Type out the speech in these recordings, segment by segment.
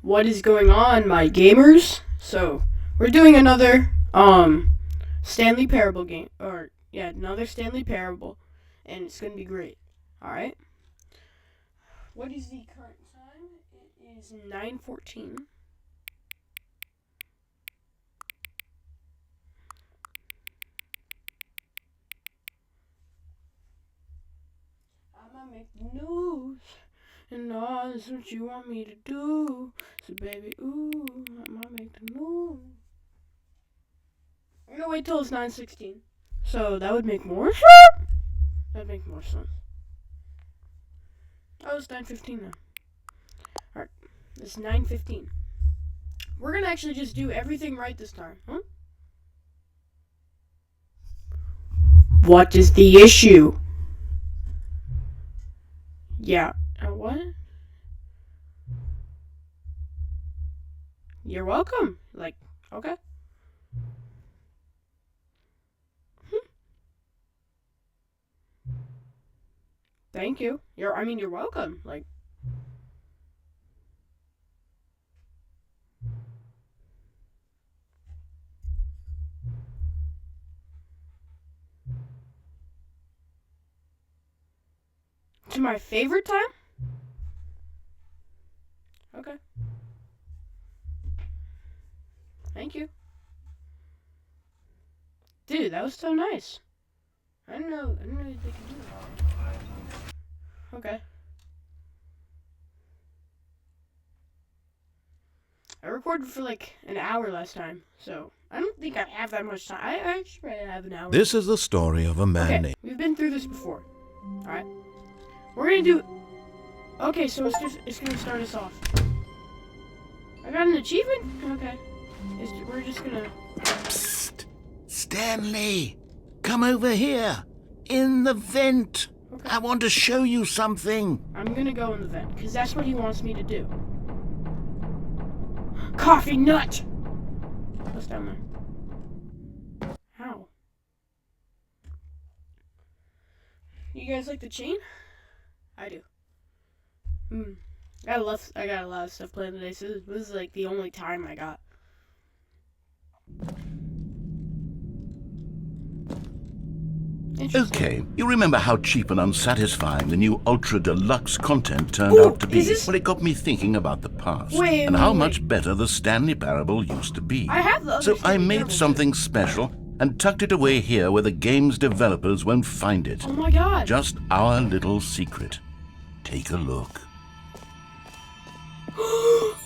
What is going on, my gamers? So, we're doing another, Stanley Parable game. Another Stanley Parable. And it's gonna be great. Alright? What is the current time? It is 9:14. I'ma make the news. And all this is what you want me to do. So baby, ooh, I'ma make the news. I'm gonna wait till it's 9:16. So that would make more sense. That'd make more sense. Oh, it's 9:15 now. Alright, it's 9:15. We're gonna actually just do everything right this time, huh? What is the issue? Yeah. What? You're welcome. Like, okay. Thank you. You're welcome. Like, to my favorite time? Okay. Thank you. Dude, that was so nice. I didn't know they could do that. Okay. I recorded for like an hour last time, so I don't think I have that much time. I actually have an hour. This is the story of a man named... We've been through this before. Alright. We're gonna do... Okay, so it's gonna start us off. I got an achievement? Okay. We're just gonna... Psst! Stanley! Come over here! In the vent! Okay. I want to show you something! I'm gonna go in the vent, because that's what he wants me to do. Coffee nut! What's down there? How? You guys like the chain? I do. I got a lot of stuff planned today, so this is like the only time I got. Okay, you remember how cheap and unsatisfying the new Ultra Deluxe content turned out to be? Well, it got me thinking about the past and how much better the Stanley Parable used to be. I have the So I made something special and tucked it away here where the game's developers won't find it. Oh my god! Just our little secret. Take a look.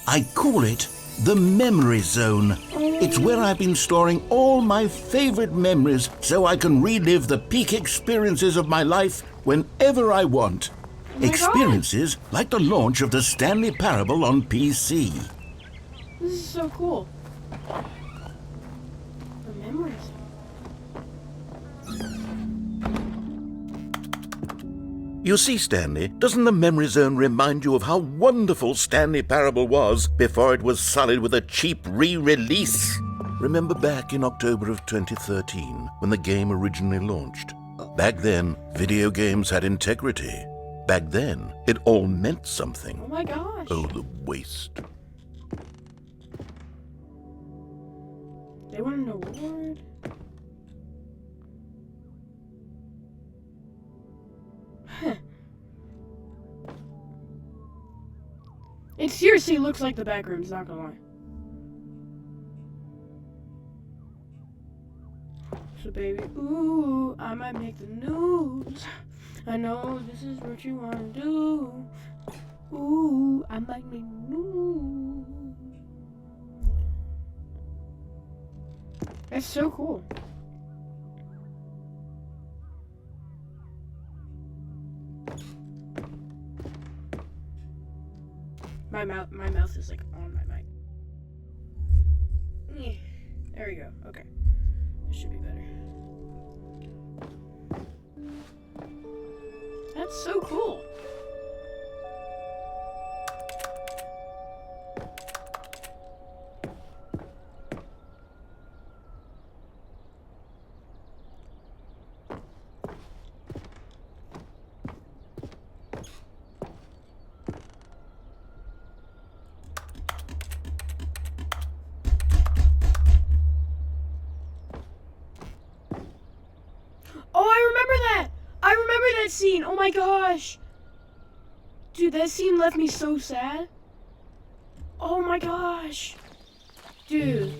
I call it the Memory Zone. It's where I've been storing all my favorite memories so I can relive the peak experiences of my life whenever I want. Experiences like the launch of the Stanley Parable on PC. This is so cool. The memories. You see, Stanley, doesn't the Memory Zone remind you of how wonderful Stanley Parable was before it was sullied with a cheap re-release? Remember back in October of 2013, when the game originally launched? Back then, video games had integrity. Back then, it all meant something. Oh my gosh. Oh, the waste. They won an award. It seriously looks like the back rooms, not gonna lie. So baby, ooh, I might make the news. I know this is what you wanna do. Ooh, I might make the news. That's so cool. My mouth is like on my mic. There we go. Okay. This should be better. That's so cool. that scene. Oh my gosh. Dude, that scene left me so sad. Oh my gosh. Dude.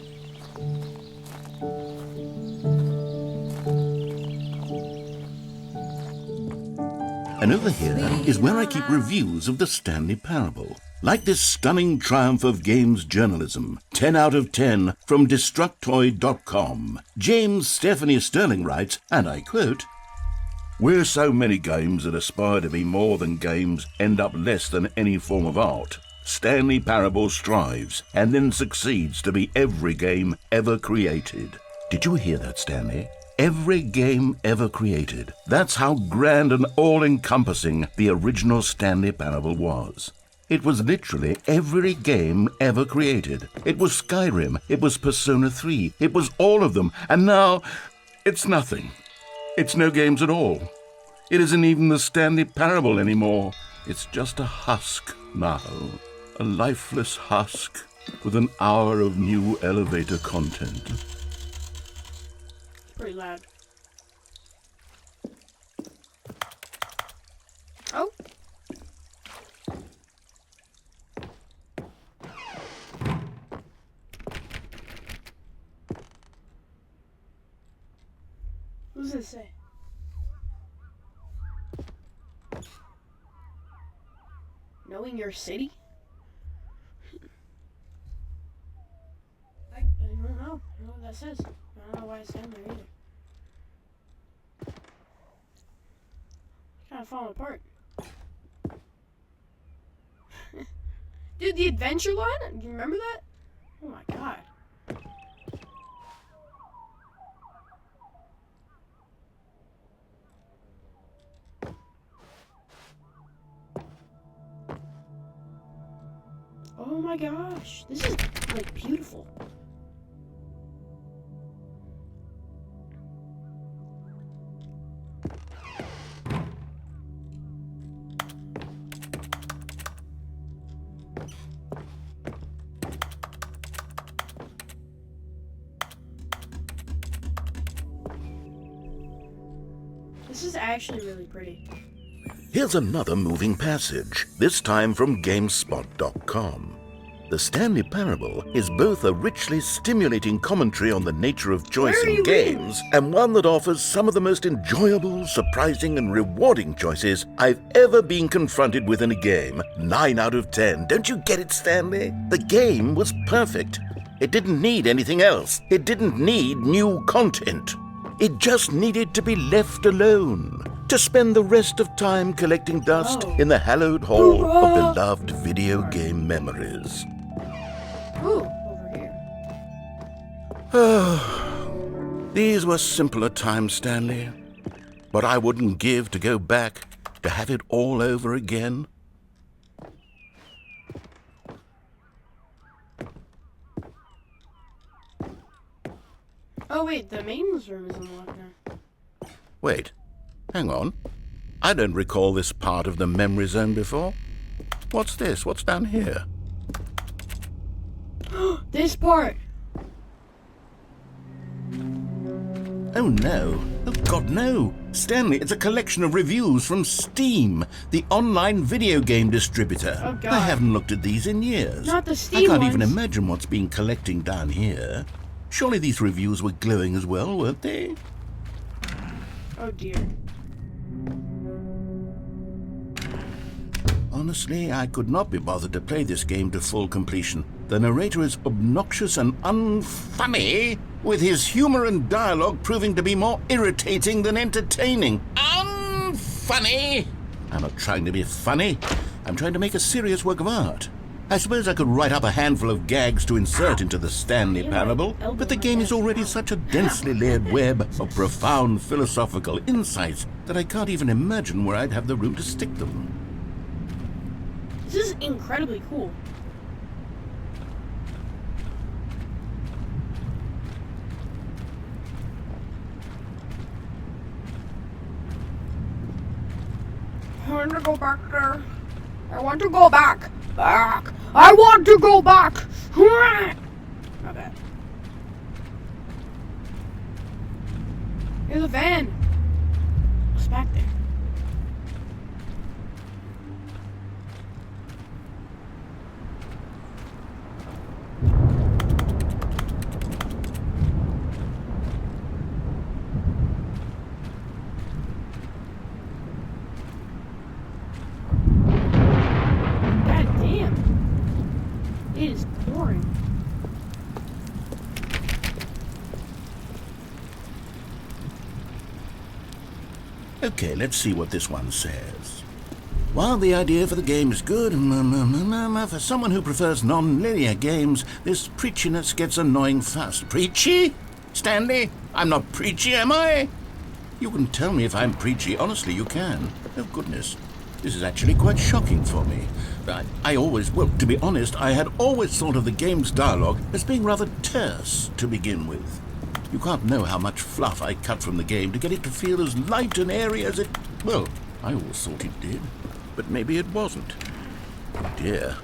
And over here is where I keep reviews of the Stanley Parable. Like this stunning triumph of games journalism, 10 out of 10 from Destructoid.com. James Stephanie Sterling writes, and I quote, "Where so many games that aspire to be more than games end up less than any form of art, Stanley Parable strives and then succeeds to be every game ever created." Did you hear that, Stanley? Every game ever created. That's how grand and all-encompassing the original Stanley Parable was. It was literally every game ever created. It was Skyrim, it was Persona 3, it was all of them, and now it's nothing. It's no games at all. It isn't even the Stanley Parable anymore. It's just a husk now. A lifeless husk with an hour of new elevator content. Pretty loud. Oh. What does it say? Knowing your city? I don't know. I don't know what that says. I don't know why it's down there either. It's kind of falling apart. Dude, the adventure line? Do you remember that? Oh my god. Oh my gosh. This is like beautiful. This is actually really pretty. Here's another moving passage, this time from GameSpot.com. The Stanley Parable is both a richly stimulating commentary on the nature of choice in games and one that offers some of the most enjoyable, surprising, and rewarding choices I've ever been confronted with in a game. 9 out of 10. Don't you get it, Stanley? The game was perfect. It didn't need anything else. It didn't need new content. It just needed to be left alone, to spend the rest of time collecting dust in the hallowed hall of beloved video game memories. Ooh, over here. These were simpler times, Stanley, but I wouldn't give to go back to have it all over again. Oh wait, the maintenance room is unlocked now. Wait, hang on. I don't recall this part of the memory zone before. What's this? What's down here? This part! Oh no. Oh God, no. Stanley, it's a collection of reviews from Steam, the online video game distributor. Oh God. I haven't looked at these in years. Not the Steam I can't ones. even imagine what's been collecting down here. Surely these reviews were glowing as well, weren't they? Oh dear. Honestly, I could not be bothered to play this game to full completion. The narrator is obnoxious and unfunny, with his humor and dialogue proving to be more irritating than entertaining. Unfunny! I'm not trying to be funny. I'm trying to make a serious work of art. I suppose I could write up a handful of gags to insert into the Stanley Parable, but the game is already such a densely layered web of profound philosophical insights that I can't even imagine where I'd have the room to stick them. This is incredibly cool. I want to go back there. I want to go back. Back. I want to go back. Not bad. Here's a van. What's back there? It is boring. Okay, let's see what this one says. While the idea for the game is good, for someone who prefers non-linear games, this preachiness gets annoying fast. Preachy? Stanley? I'm not preachy, am I? You can tell me if I'm preachy. Honestly, you can. Oh, goodness. This is actually quite shocking for me. To be honest, I had always thought of the game's dialogue as being rather terse to begin with. You can't know how much fluff I cut from the game to get it to feel as light and airy as it... Well, I always thought it did. But maybe it wasn't. Oh dear.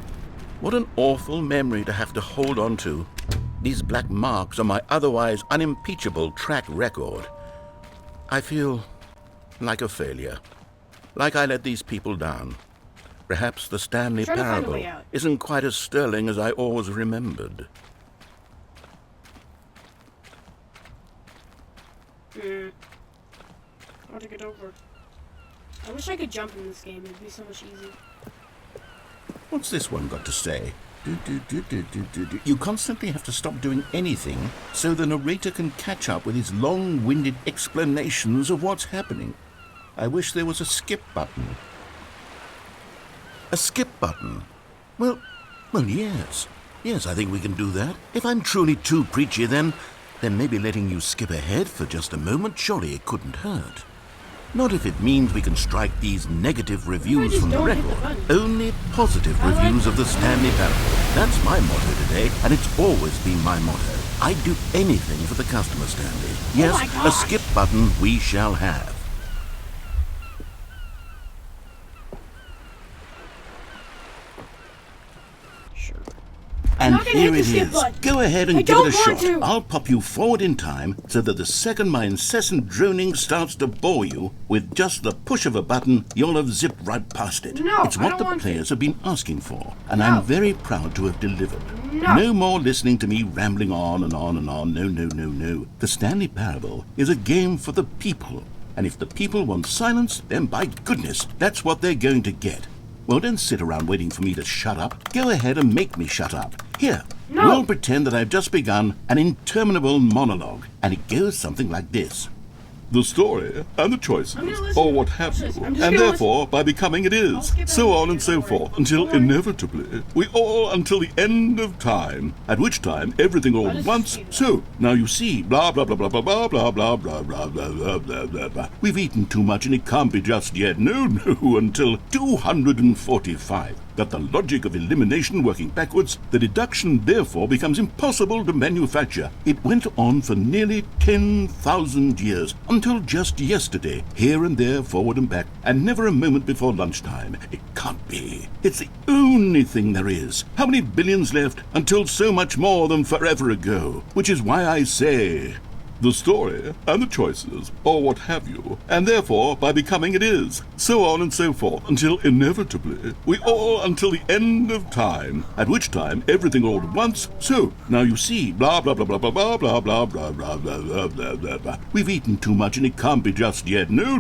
What an awful memory to have to hold on to. These black marks on my otherwise unimpeachable track record. I feel like a failure. Like I let these people down. Perhaps the Stanley Parable isn't quite as sterling as I always remembered. I want to get over. I wish I could jump in this game. It'd be so much easier. What's this one got to say? You constantly have to stop doing anything so the narrator can catch up with his long-winded explanations of what's happening. I wish there was a skip button. A skip button? Well, yes. Yes, I think we can do that. If I'm truly too preachy, then maybe letting you skip ahead for just a moment, surely it couldn't hurt. Not if it means we can strike these negative reviews from the record. Only positive reviews of the Stanley Parable. That's my motto today, and it's always been my motto. I'd do anything for the customer, Stanley. Yes, a skip button we shall have. And here it is. Go ahead and give it a shot. I'll pop you forward in time so that the second my incessant droning starts to bore you, with just the push of a button, you'll have zipped right past it. No, it's what the players have been asking for, and I'm very proud to have delivered. No more listening to me rambling on and on and on. No. The Stanley Parable is a game for the people, and if the people want silence, then by goodness, that's what they're going to get. Well, don't sit around waiting for me to shut up. Go ahead and make me shut up. Here, we'll pretend that I've just begun an interminable monologue, and it goes something like this. The story and the choices, or what have you, and therefore, by becoming it is, so on and so forth, until inevitably, we all until the end of time, at which time everything all at once, so, now you see, blah, blah, blah, blah, blah, blah, blah, blah, blah, blah, blah, blah, blah, blah, blah. We've eaten too much and it can't be just yet, no, until 245. That the logic of elimination working backwards, the deduction therefore becomes impossible to manufacture. It went on for nearly 10,000 years, until just yesterday, here and there, forward and back, and never a moment before lunchtime. It can't be. It's the only thing there is. How many billions left until so much more than forever ago? Which is why I say... the story and the choices, or what have you, and therefore, by becoming it is, so on and so forth, until inevitably, we all until the end of time, at which time everything all at once, so, now you see, blah, blah, blah, blah, blah, blah, blah, blah, blah, blah, blah, blah, blah, blah, blah. We've eaten too much and it can't be just yet, no,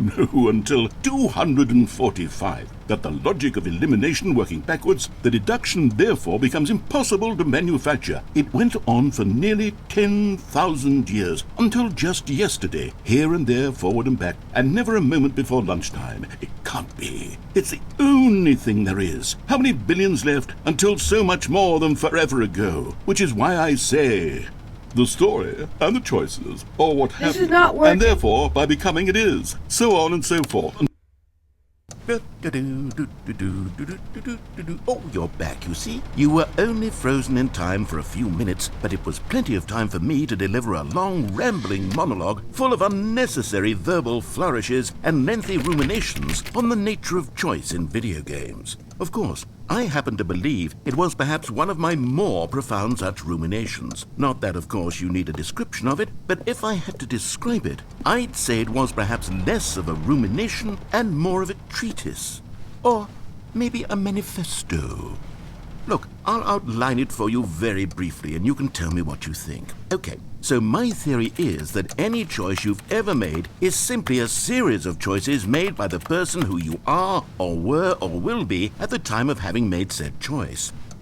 until 245. That the logic of elimination working backwards, the deduction therefore becomes impossible to manufacture. It went on for nearly 10,000 years, until just yesterday, here and there, forward and back, and never a moment before lunchtime. It can't be. It's the only thing there is. How many billions left until so much more than forever ago? Which is why I say... the story and the choices, or what have you, and therefore, by becoming it is, so on and so forth. Oh, you're back, you see. You were only frozen in time for a few minutes, but it was plenty of time for me to deliver a long, rambling monologue full of unnecessary verbal flourishes and lengthy ruminations on the nature of choice in video games. Of course, I happen to believe it was perhaps one of my more profound such ruminations. Not that, of course, you need a description of it, but if I had to describe it, I'd say it was perhaps less of a rumination and more of a treatise. Or maybe a manifesto. Look, I'll outline it for you very briefly, and you can tell me what you think. Okay, so my theory is that any choice you've ever made is simply a series of choices made by the person who you are, or were, or will be at the time of having made said choice.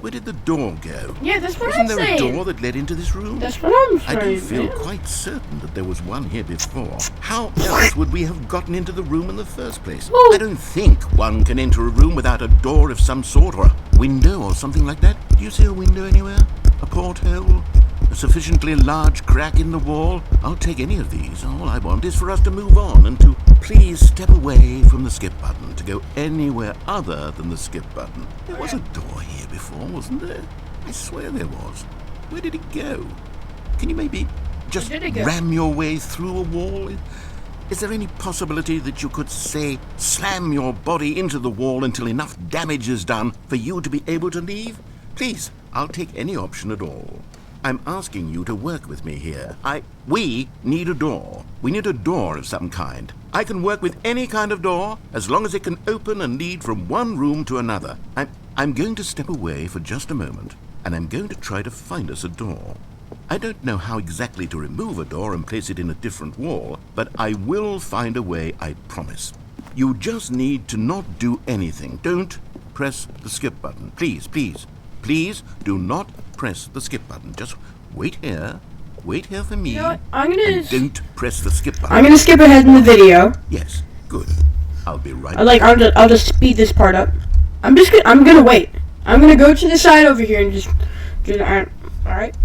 Where did the door go? Yeah, that's what Wasn't I'm there saying. a door that led into this room? That's what I'm saying. I do feel man. quite certain that there was one here before. How else would we have gotten into the room in the first place? Ooh. I don't think one can enter a room without a door of some sort, or a window or something like that. Do you see a window anywhere? A porthole? A sufficiently large crack in the wall? I'll take any of these. All I want is for us to move on and to please step away from the skip button to go anywhere other than the skip button. There was a door here before, wasn't there? I swear there was. Where did it go? Can you maybe just Where did it go? ram your way through a wall? Is there any possibility that you could, say, slam your body into the wall until enough damage is done for you to be able to leave? Please, I'll take any option at all. I'm asking you to work with me here. We need a door. We need a door of some kind. I can work with any kind of door as long as it can open and lead from one room to another. I'm going to step away for just a moment, and I'm going to try to find us a door. I don't know how exactly to remove a door and place it in a different wall, but I will find a way, I promise. You just need to not do anything. Don't press the skip button. Please, please, please do not press the skip button. Just wait here. Wait here for me. You know what? I'm gonna. And don't press the skip button. I'm gonna skip ahead in the video. Yes, good. I'll be right I'll just speed this part up. I'm gonna wait. I'm gonna go to the side over here and just do that. All right.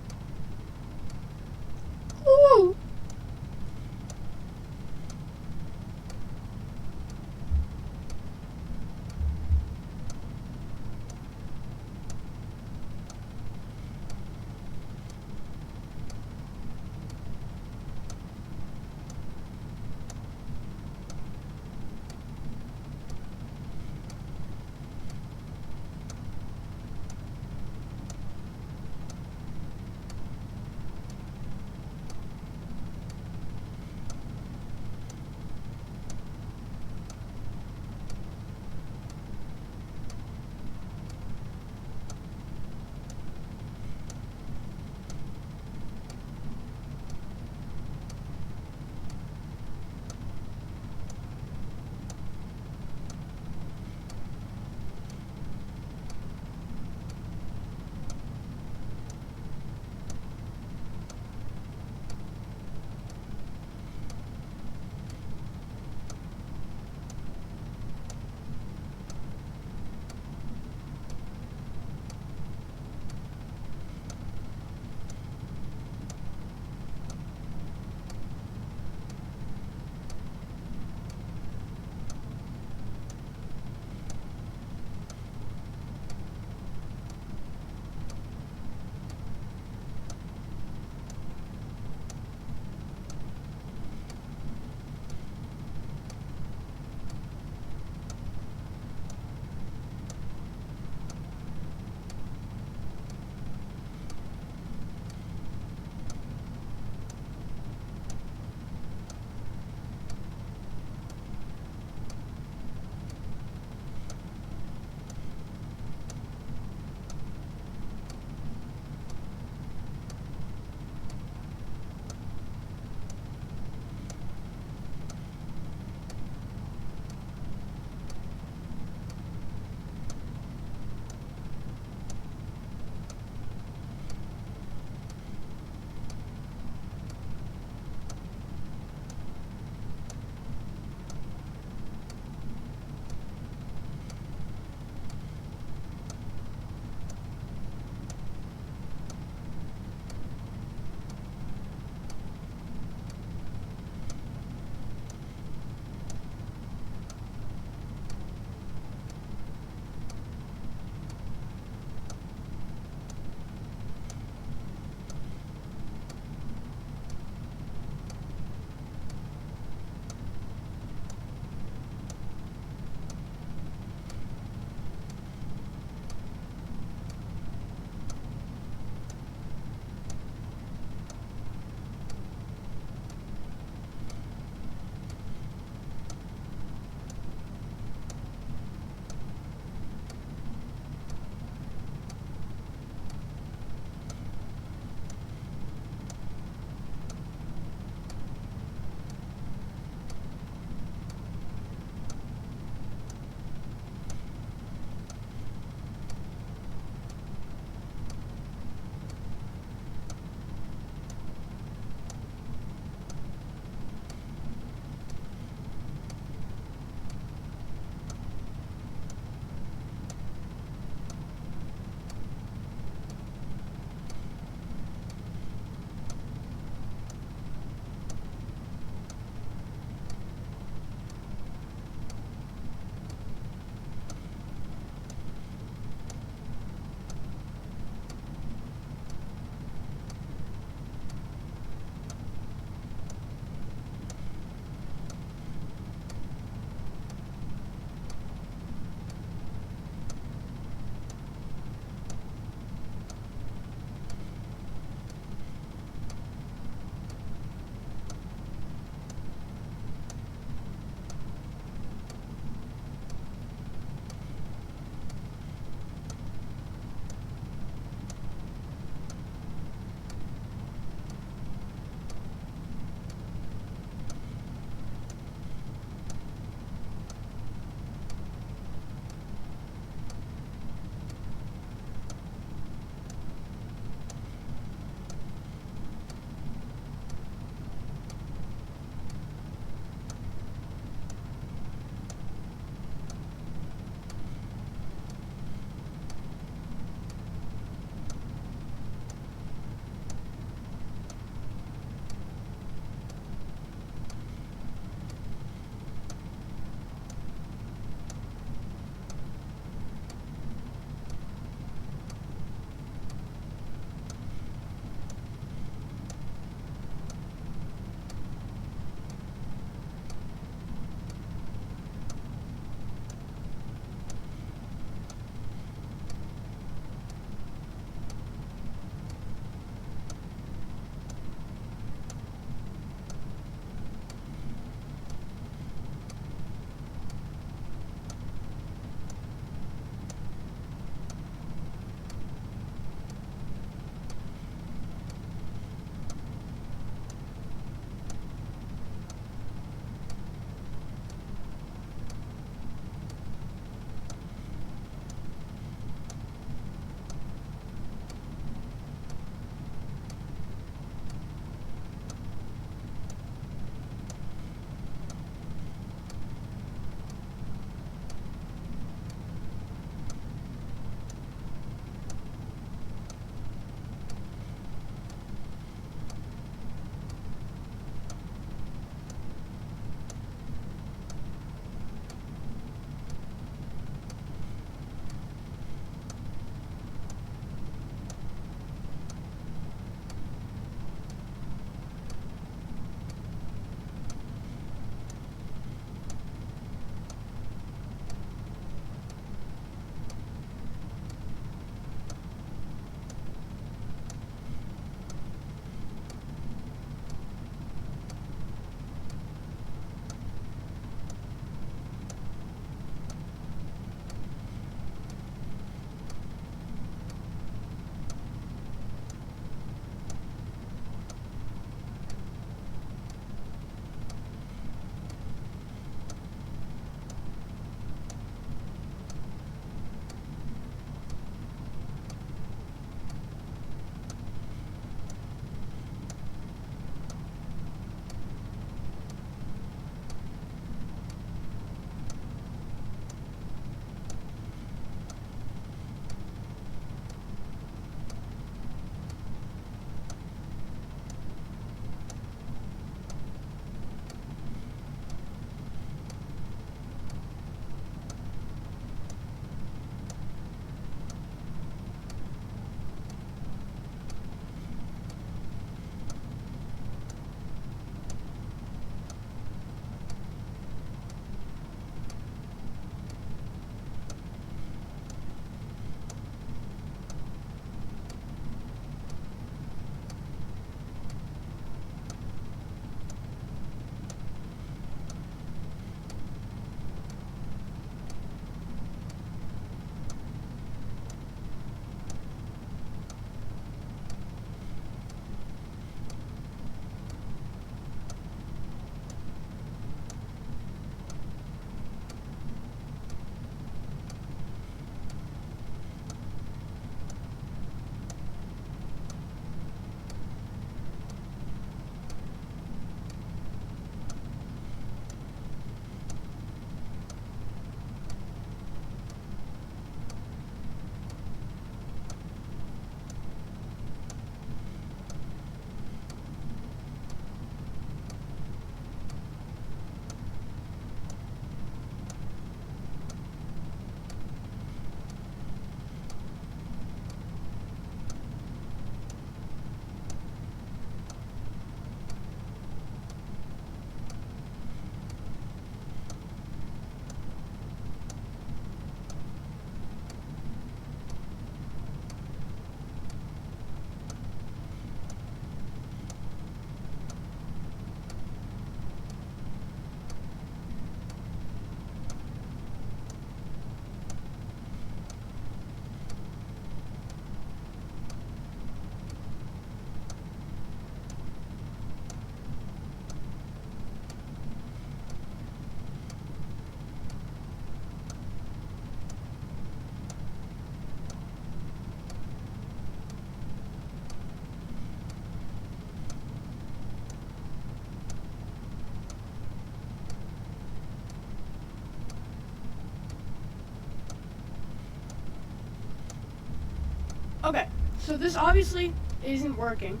Okay, so this obviously isn't working.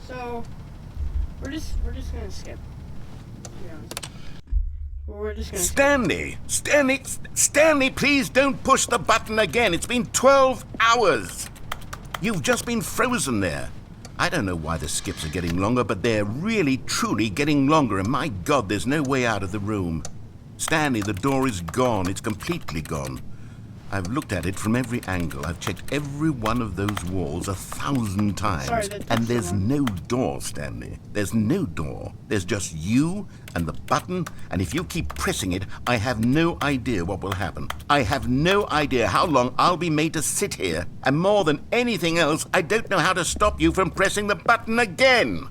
So we're just gonna skip. To be honest. We're just gonna Stanley, please don't push the button again. It's been 12 hours. You've just been frozen there. I don't know why the skips are getting longer, but they're really, truly getting longer, and my God, there's no way out of the room. Stanley, the door is gone. It's completely gone. I've looked at it from every angle. I've checked every one of those walls 1,000 times. Sorry, and there's no door, Stanley. There's no door. There's just you and the button, and if you keep pressing it, I have no idea what will happen. I have no idea how long I'll be made to sit here. And more than anything else, I don't know how to stop you from pressing the button again.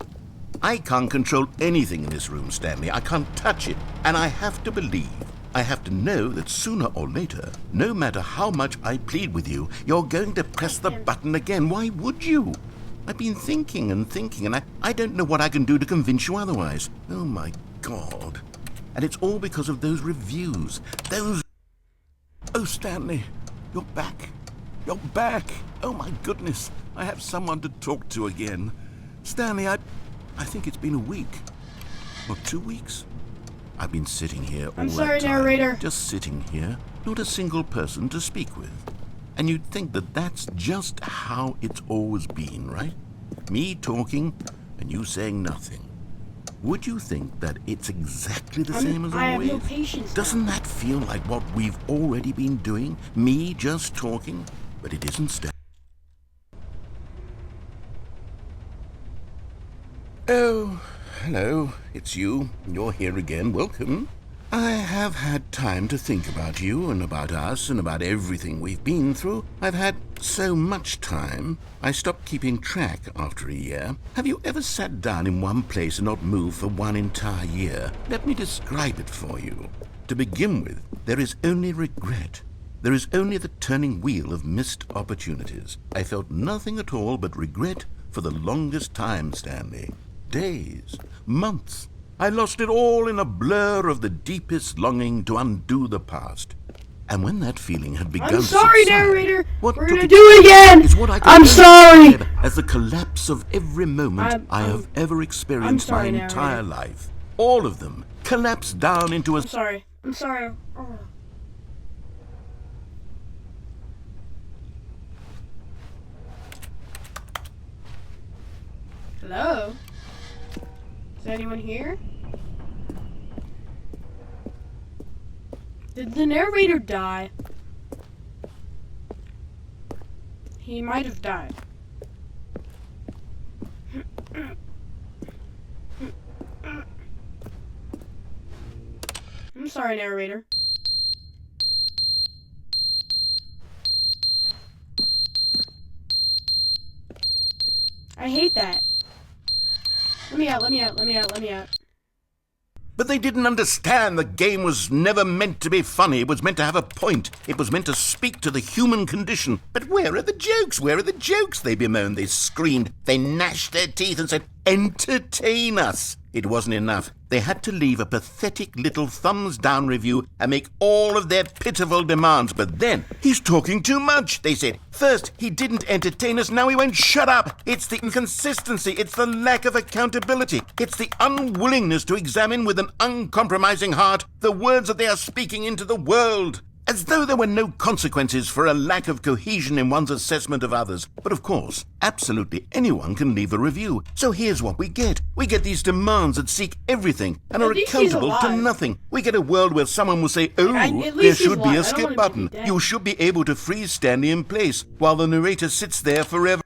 I can't control anything in this room, Stanley. I can't touch it. And I have to believe, I have to know that sooner or later, no matter how much I plead with you, you're going to press the button again. Why would you? I've been thinking, and I don't know what I can do to convince you otherwise. Oh, my God. And it's all because of those reviews. Oh, Stanley, you're back. You're back. Oh, my goodness. I have someone to talk to again. Stanley, I think it's been a week. Or 2 weeks. I've been sitting here all I'm that sorry, time, narrator. just sitting here, not a single person to speak with. And you'd think that that's just how it's always been, right? Me talking and you saying nothing. Would you think that it's exactly the same as I always? have no patience now. Doesn't that feel like what we've already been doing? Me just talking? But it isn't, Stan. Oh, hello, it's you. You're here again. Welcome. I have had time to think about you and about us and about everything we've been through. I've had so much time, I stopped keeping track after a year. Have you ever sat down in one place and not moved for one entire year? Let me describe it for you. To begin with, there is only regret. There is only the turning wheel of missed opportunities. I felt nothing at all but regret for the longest time, Stanley. Days, months. I lost it all in a blur of the deepest longing to undo the past. And when that feeling had begun I'm sorry, to subside, narrator. what We're took gonna do it again. is what I can I'm only sorry. describe as the collapse of every moment I have ever experienced sorry, my entire life. All of them collapsed down into a... I'm sorry. I'm sorry. Oh. Hello? Is anyone here? Did the narrator die? He might have died. I'm sorry, narrator. I hate that. Let me out, let me out, let me out, let me out. But they didn't understand the game was never meant to be funny. It was meant to have a point. It was meant to speak to the human condition. But where are the jokes? Where are the jokes? They bemoaned, they screamed, they gnashed their teeth and said, entertain us. It wasn't enough. They had to leave a pathetic little thumbs-down review and make all of their pitiful demands. But then, he's talking too much, they said. First, he didn't entertain us, now he won't shut up. It's the inconsistency, it's the lack of accountability. It's the unwillingness to examine with an uncompromising heart the words that they are speaking into the world. As though there were no consequences for a lack of cohesion in one's assessment of others. But of course, absolutely anyone can leave a review. So here's what we get. We get these demands that seek everything and are At least he's accountable to alive. nothing. We get a world where someone will say, oh, At there least he's should be alive. a I don't skip want him to button. be dead. You should be able to freeze Stanley in place while the narrator sits there forever.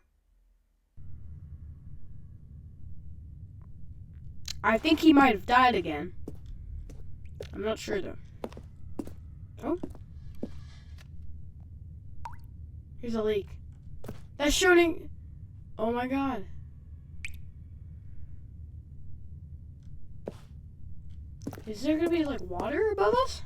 I think he might have died again. I'm not sure though. Oh. Here's a leak. That's showing... Oh my god. Is there gonna be like water above us?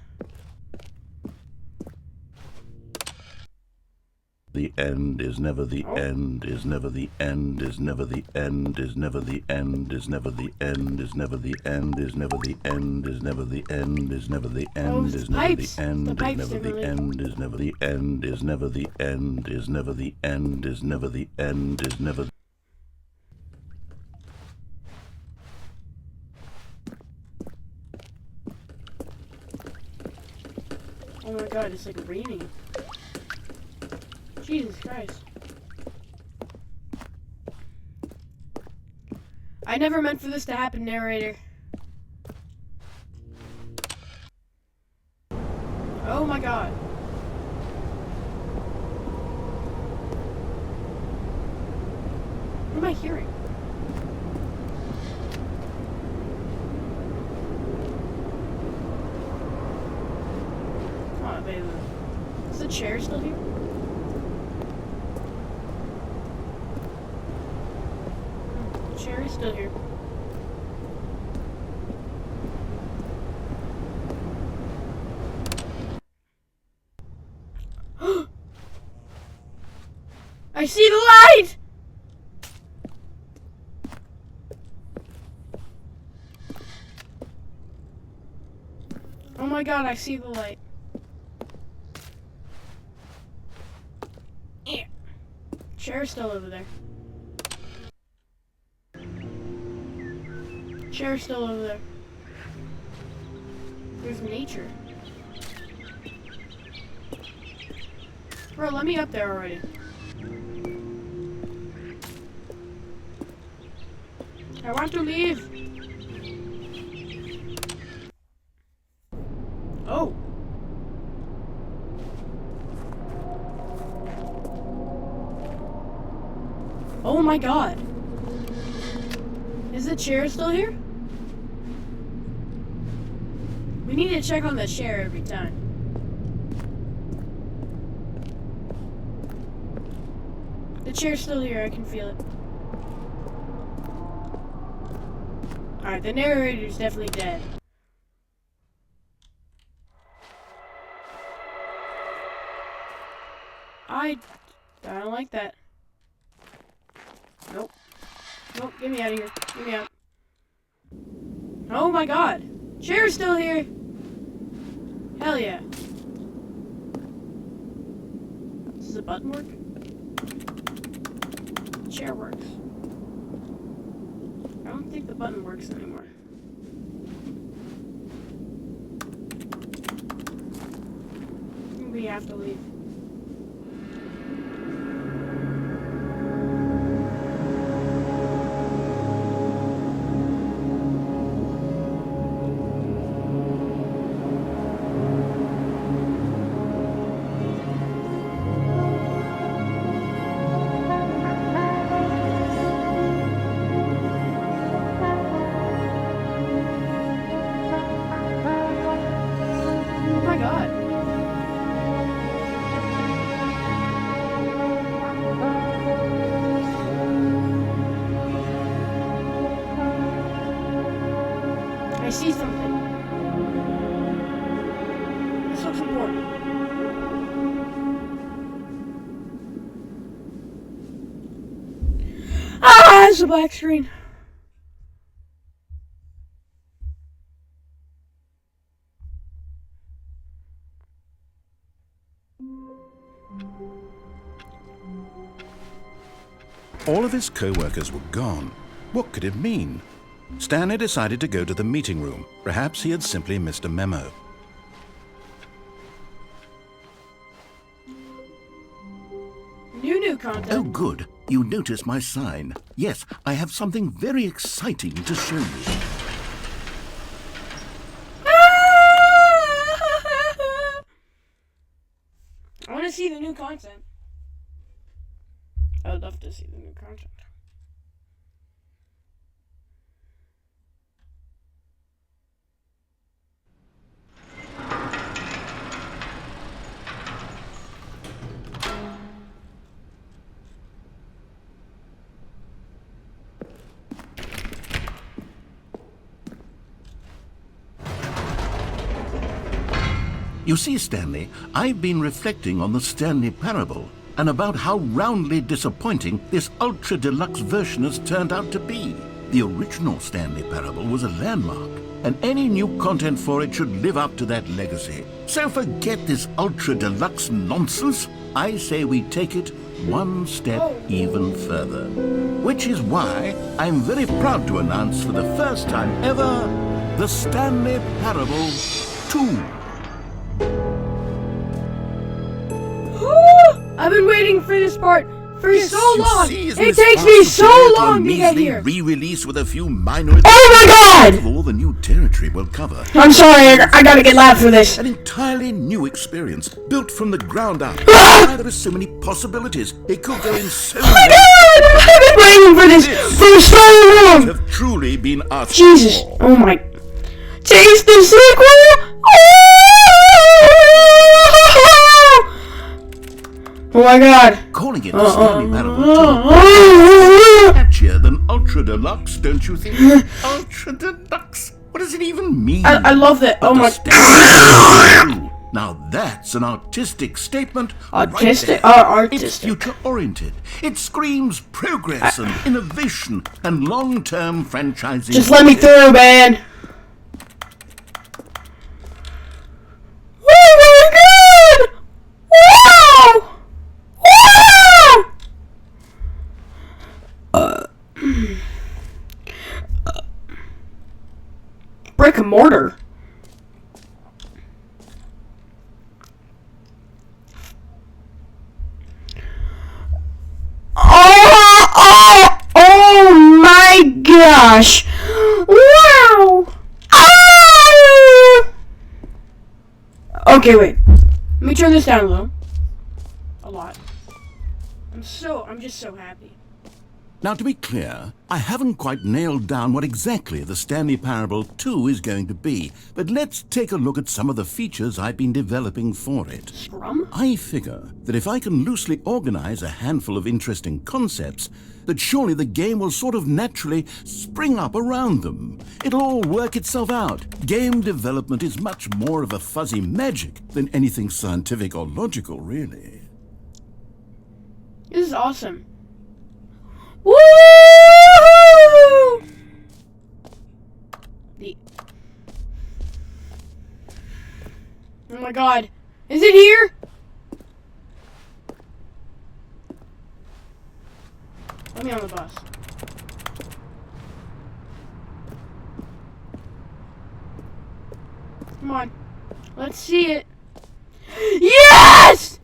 The end is never the Oh. end, is never the end, is never the end, is never the end, is never the end, is never the end, is never the end, is never the end, is never the end, it's is never the pipes. end, The is pipes never the differently. end, is never the end, is never the end, is never the end, is never the end, is never. Oh my god, it's like raining. Jesus Christ. I never meant for this to happen, narrator. Oh my god. What am I hearing? Come on, baby. Is the chair still here? The chair is still here. I see the light! Oh my god, I see the light. Yeah. Chair's still over there. Chair's still over there. There's nature. Bro, let me up there already. I want to leave. Oh. Oh my god. Is the chair still here? We need to check on the chair every time. The chair's still here, I can feel it. Alright, the narrator's definitely dead. I don't like that. Nope. Nope, get me out of here. Get me out. Oh my god. Chair's still here. Hell yeah. Does the button work? The chair works. I don't think the button works anymore. I think we have to leave. Oh my god. I see something. This looks important. Ah, it's a black screen. All of his co-workers were gone. What could it mean? Stanley decided to go to the meeting room. Perhaps he had simply missed a memo. New content. Oh, good. You noticed my sign. Yes, I have something very exciting to show you. I want to see the new content. I would love to see the new content. You see, Stanley, I've been reflecting on the Stanley parable. and about how roundly disappointing this ultra deluxe version has turned out to be. The original Stanley Parable was a landmark, and any new content for it should live up to that legacy. So forget this ultra deluxe nonsense. I say we take it one step even further. Which is why I'm very proud to announce for the first time ever, the Stanley Parable 2. I've been waiting for this part for so long. It It takes me so long to get here. Re-release with a few minor. Oh my god! All the new territory will cover. I'm sorry, I gotta get loud for this. An entirely new experience, built from the ground up. Ah! There are so many possibilities. It could go in so Oh my many. god! I've been waiting for this for so long. Have truly been asked. Jesus! Oh my! Taste the sequel! Oh my god! Calling it the Stanley Parable 2. Catchier than Ultra Deluxe, don't you think? Ultra Deluxe? What does it even mean? I love that. Oh my! Now that's an artistic statement. Artistic? Right there. It's Artistic. future-oriented. It screams progress and innovation and long-term franchising. Just let me through, man. Oh my god! Wow! Brick and mortar. Oh my gosh! Wow! Oh! Okay, wait. Let me turn this down low. A lot. I'm just so happy. Now, to be clear, I haven't quite nailed down what exactly the Stanley Parable 2 is going to be, but let's take a look at some of the features I've been developing for it. Scrum? I figure that if I can loosely organize a handful of interesting concepts, that surely the game will sort of naturally spring up around them. It'll all work itself out. Game development is much more of a fuzzy magic than anything scientific or logical, really. This is awesome. Woo! Oh my god. Is it here? Let me on the bus. Come on. Let's see it. Yes!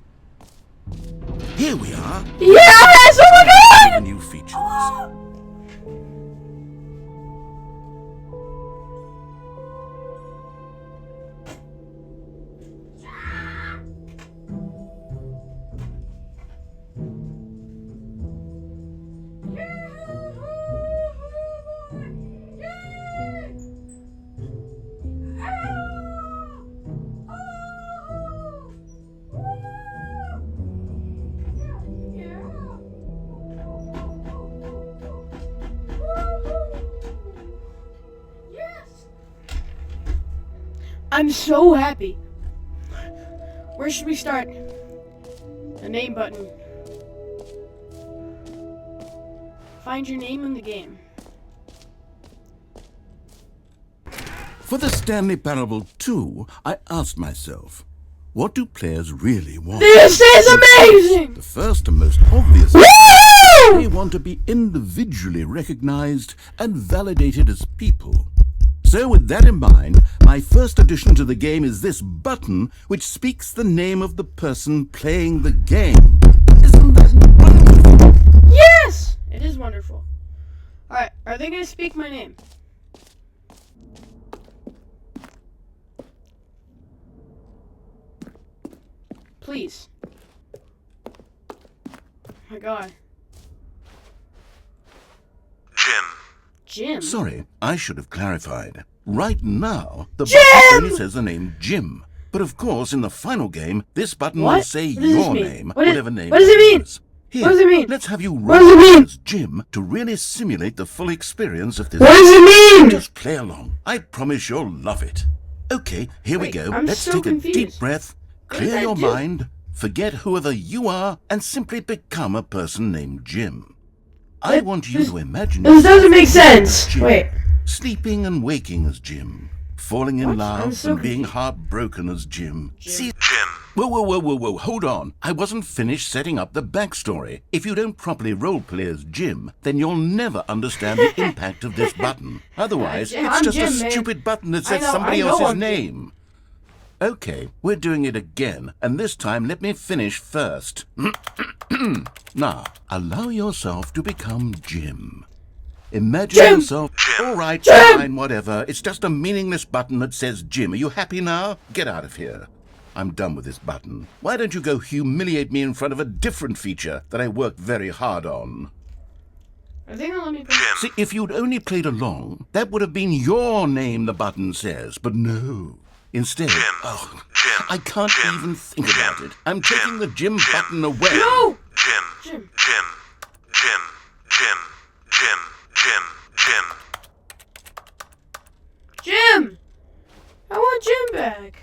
Here we are. Yes! Oh my god! New features. I'm so happy. Where should we start? The name button. Find your name in the game. For the Stanley Parable 2, I asked myself, what do players really want? This is amazing! The first and most obvious Woo! they want to be individually recognized and validated as people. So with that in mind, my first addition to the game is this button which speaks the name of the person playing the game. Isn't that wonderful? Yes! It is wonderful. Alright, are they going to speak my name? Please. Oh my god. Jim? Sorry, I should have clarified. Right now, the Jim! button only says the name Jim. But of course, in the final game, this button will What? say What does this your mean? name, What whatever name what does it mean? is. Here, What does it mean? let's have you What does it mean? roll as Jim to really simulate the full experience of this. What does it mean? Just play along. I promise you'll love it. Okay, here we Wait, go. I'm Let's so take a deep confused. breath, What does clear that your do? mind, forget whoever you are and simply become a person named Jim. I want you to imagine This doesn't make yourself as sense. Jim, Wait. sleeping and waking as Jim, falling in What? I'm love so and being confused. heartbroken as Jim. See, Jim. Whoa, hold on. I wasn't finished setting up the backstory. If you don't properly roleplay as Jim, then you'll never understand the impact of this button. Otherwise, I'm it's just Jim, a man. stupid button that says I know somebody else's I'm Jim. name. Okay, we're doing it again, and this time let me finish first. Now, allow yourself to become Jim. Imagine Jim! yourself... Jim! All right, Jim! fine, whatever. It's just a meaningless button that says Jim. Are you happy now? Get out of here. I'm done with this button. Why don't you go humiliate me in front of a different feature that I worked very hard on? I think I'll let me play. Jim. See, if you'd only played along, that would have been your name the button says, but no. Instead, Jim. Jim. I can't Jim. even think Jim. about it. I'm Jim. taking the Jim Jim. button away. No! Jim. Jim. Jim. Jim. Jim. Jim. Jim. Jim. Jim! I want Jim back.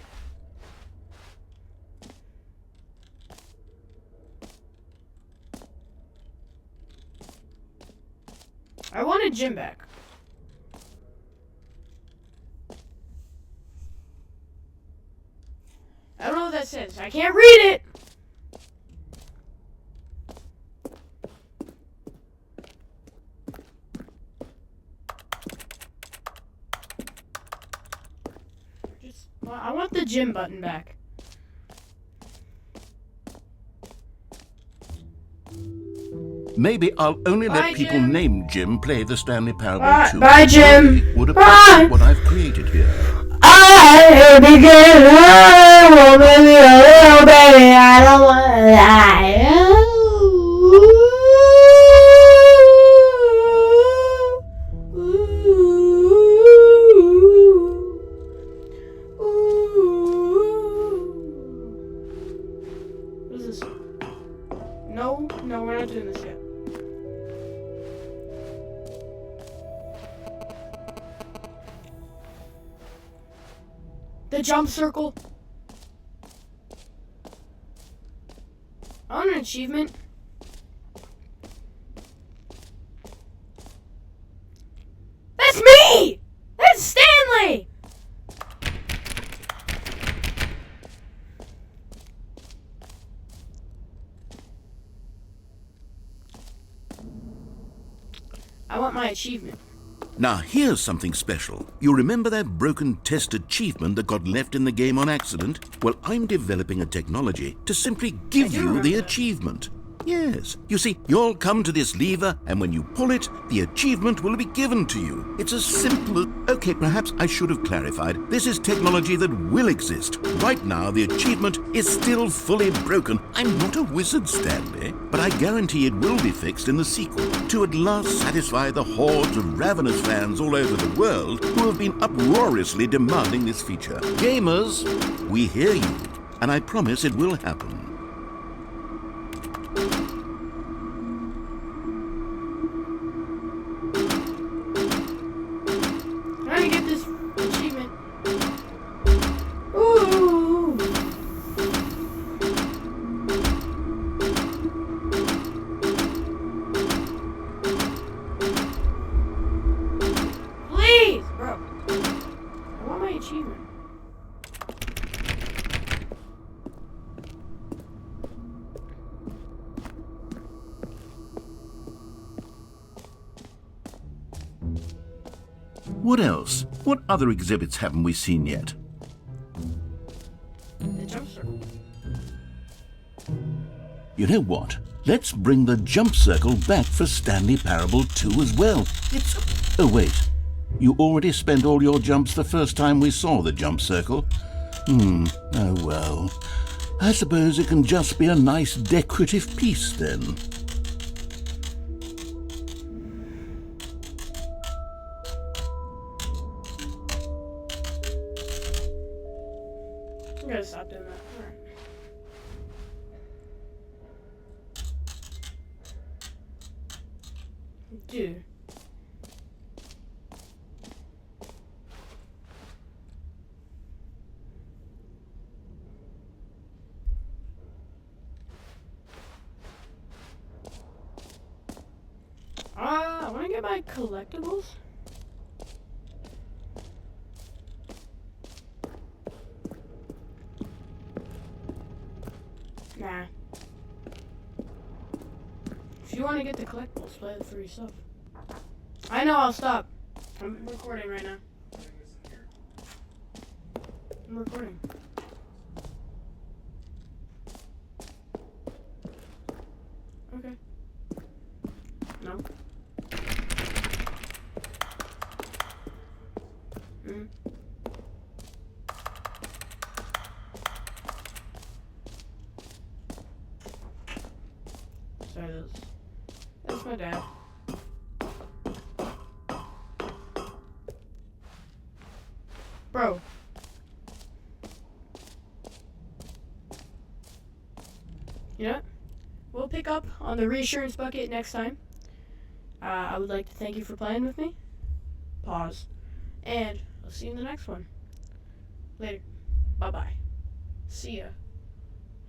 I wanted Jim back. I don't know what that says. I can't read it. I want the Jim button back. Maybe I'll only Bye, let people Jim. named Jim play the Stanley Parable Bye- 2. bye, Jim. They would Bye. appreciate what I've created here. I begin well, maybe a little baby. I don't want to die. What is this? No, we're not doing this yet. The jump circle. I want an achievement. That's me! That's Stanley! I want my achievement. Now, here's something special. You remember that broken test achievement that got left in the game on accident? Well, I'm developing a technology to simply give I do you remember the that. achievement. Yes. You see, you'll come to this lever, and when you pull it, the achievement will be given to you. It's as simple as... Okay, perhaps I should have clarified. This is technology that will exist. Right now, the achievement is still fully broken. I'm not a wizard, Stanley, but I guarantee it will be fixed in the sequel to at last satisfy the hordes of ravenous fans all over the world who have been uproariously demanding this feature. Gamers, we hear you, and I promise it will happen. I'm trying to get this achievement. Ooh. Please, bro. I want my achievement. What else? What other exhibits haven't we seen yet? The jump circle. You know what? Let's bring the jump circle back for Stanley Parable 2 as well. It's... Oh, wait. You already spent all your jumps the first time we saw the jump circle? Oh well. I suppose it can just be a nice decorative piece then. I'm gonna stop doing that. Alright. Dude. want to get my collectibles? Nah. If you want to get the collectibles, play the free stuff. I know, I'll stop. I'm recording right now. I'm recording. Okay. No. Sorry, that's my dad. Bro. You know what? We'll pick up on the reassurance bucket next time. I would like to thank you for playing with me. Pause. And I'll see you in the next one. Later. Bye-bye. See ya.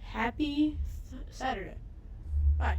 Happy Saturday. Bye.